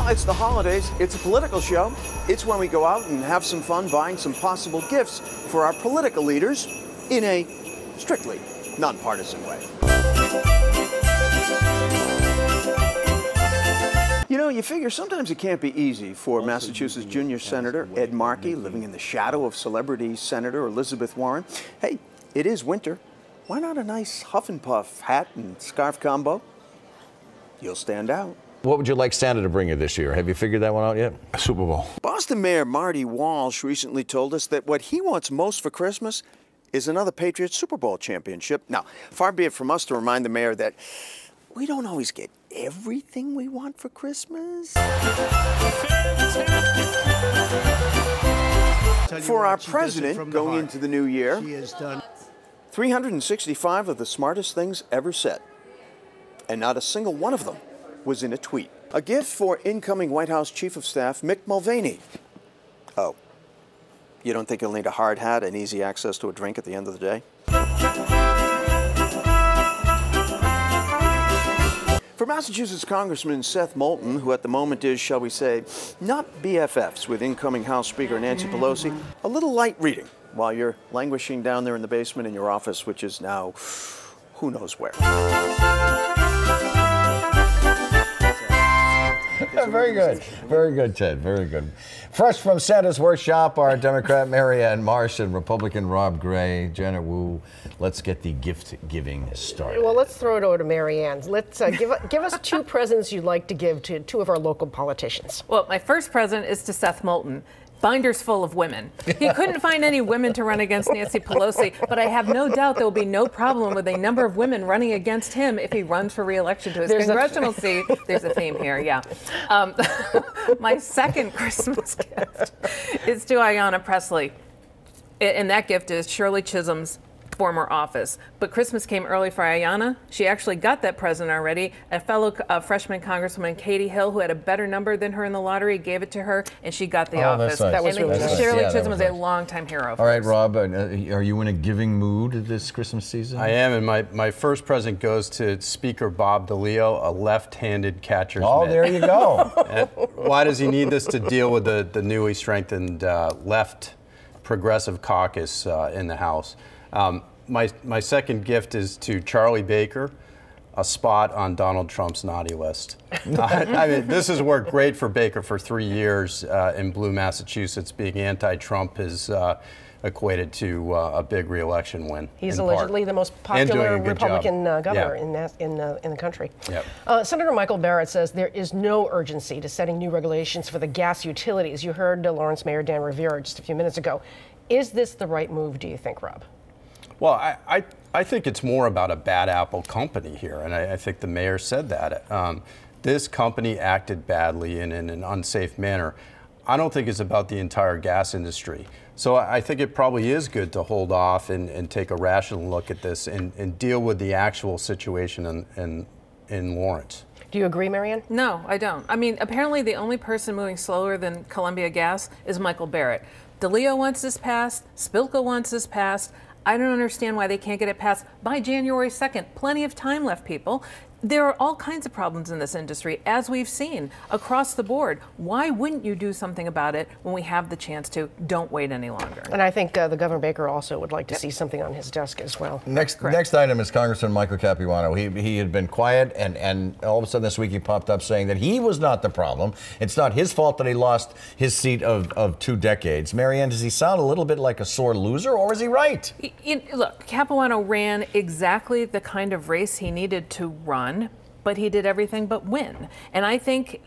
Well, it's the holidays. It's a political show. It's when we go out and have some fun buying some possible gifts for our political leaders in a strictly nonpartisan way. You know, you figure sometimes it can't be easy for Massachusetts junior Senator Ed Markey, living in the shadow of celebrity Senator Elizabeth Warren. Hey, it is winter. Why not a nice Huff and Puff hat and scarf combo? You'll stand out. What would you like Santa to bring you this year? Have you figured that one out yet? A Super Bowl. Boston Mayor Marty Walsh recently told us that what he wants most for Christmas is another Patriots Super Bowl championship. Now, far be it from us to remind the mayor that we don't always get everything we want for Christmas. For our president going into the new year, 365 of the smartest things ever said, and not a single one of them was in a tweet. A gift for incoming White House Chief of Staff Mick Mulvaney. Oh, you don't think he'll need a hard hat and easy access to a drink at the end of the day? For Massachusetts Congressman Seth Moulton, who at the moment is, shall we say, not BFFs with incoming House Speaker Nancy Pelosi, a little light reading while you're languishing down there in the basement in your office, which is now who knows where. Very good. Very good, Ted. Very good. Fresh from Santa's workshop are Democrat Marianne Marsh and Republican Rob Gray. Janet Wu, let's get the gift giving started. Well, let's throw it over to Marianne. Let's give us two presents you'd like to give to two of our local politicians. Well, my first present is to Seth Moulton. Binders full of women. He couldn't find any women to run against Nancy Pelosi, but I have no doubt there will be no problem with a number of women running against him if he runs for re-election to his congressional seat. There's a theme here, yeah. My second Christmas gift is to Ayanna Pressley, and that gift is Shirley Chisholm's former office. But Christmas came early for Ayanna. She actually got that present already. A fellow freshman Congresswoman, Katie Hill, who had a better number than her in the lottery, gave it to her, and she got the office. Nice. That was really nice. Shirley Yeah, Chisholm was nice. a longtime hero of All right, ours. Rob, are you in a giving mood this Christmas season? I am, and my first present goes to Speaker Bob DeLeo, a left-handed catcher's mitt. Oh, there you go. And why does he need this? To deal with the newly strengthened left progressive caucus in the House. My second gift is to Charlie Baker, a spot on Donald Trump's naughty list. I mean, this has worked great for Baker for 3 years in blue Massachusetts. Being anti-Trump is equated to a big re-election win. He's allegedly the most popular Republican governor in the country. Yep. Senator Michael Barrett says there is no urgency to setting new regulations for the gas utilities. You heard Lawrence Mayor Dan Rivera just a few minutes ago. Is this the right move, do you think, Rob? Well, I think it's more about a bad apple company here, and I think the mayor said that. This company acted badly and in an unsafe manner. I don't think it's about the entire gas industry. So I think it probably is good to hold off and take a rational look at this and deal with the actual situation in Lawrence. Do you agree, Marianne? No, I don't. I mean, apparently the only person moving slower than Columbia Gas is Michael Barrett. DeLeo wants this passed. Spilka wants this passed. I don't understand why they can't get it passed by January 2nd. Plenty of time left, people. There are all kinds of problems in this industry, as we've seen across the board. Why wouldn't you do something about it when we have the chance to? Don't wait any longer. And I think the Governor Baker also would like to see something on his desk as well. Next item is Congressman Michael Capuano. He had been quiet, and all of a sudden this week he popped up saying that he was not the problem. It's not his fault that he lost his seat of 2 decades. Marianne, does he sound a little bit like a sore loser, or is he right? Look, Capuano ran exactly the kind of race he needed to run, but he did everything but win. And I think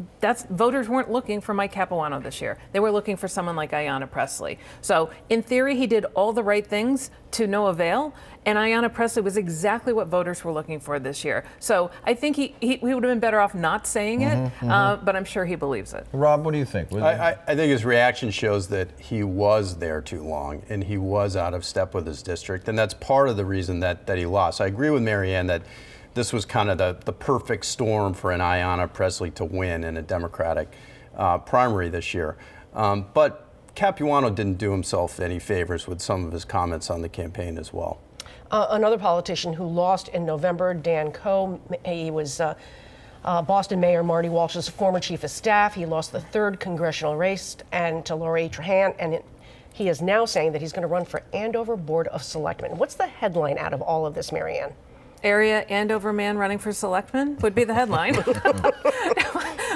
voters weren't looking for Mike Capuano this year. They were looking for someone like Ayanna Pressley. So in theory, he did all the right things to no avail. And Ayanna Pressley was exactly what voters were looking for this year. So I think he would have been better off not saying it, but I'm sure he believes it. Rob, what do you think? I think his reaction shows that he was there too long and he was out of step with his district. And that's part of the reason that he lost. I agree with Marianne that this was kind of the perfect storm for an Ayanna Pressley to win in a Democratic primary this year. But Capuano didn't do himself any favors with some of his comments on the campaign as well. Another politician who lost in November, Dan Coe, he was Boston Mayor Marty Walsh is a former chief of staff. He lost the 3rd congressional race and to Lori Trahan, and he is now saying that he's going to run for Andover Board of Selectmen. What's the headline out of all of this, Marianne? Area Andover man running for selectman would be the headline.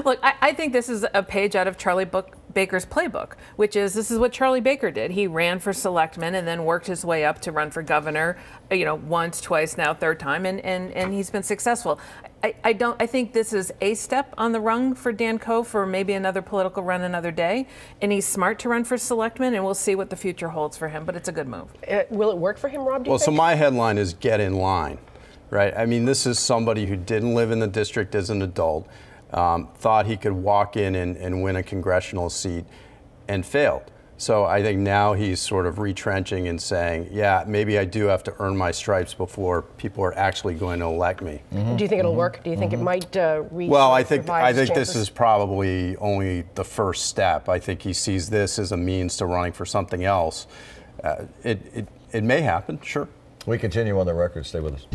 Look, I think this is a page out of Charlie Baker's playbook, which is this is what Charlie Baker did. He ran for selectman and then worked his way up to run for governor, once, twice, now 3rd time, and he's been successful. I think this is a step on the rung for Dan Coe for maybe another political run another day, and he's smart to run for selectman, and we'll see what the future holds for him, but it's a good move. Will it work for him, Rob, do you Well, think? so my headline is get in line, right? I mean, this is somebody who didn't live in the district as an adult, thought he could walk in and win a congressional seat, and failed. So I think now he's sort of retrenching and saying, yeah, maybe I do have to earn my stripes before people are actually going to elect me. Do you think it'll work? Do you think it might reach? Well, I think this is probably only the first step. I think he sees this as a means to running for something else. It may happen, sure. We continue on the record. Stay with us.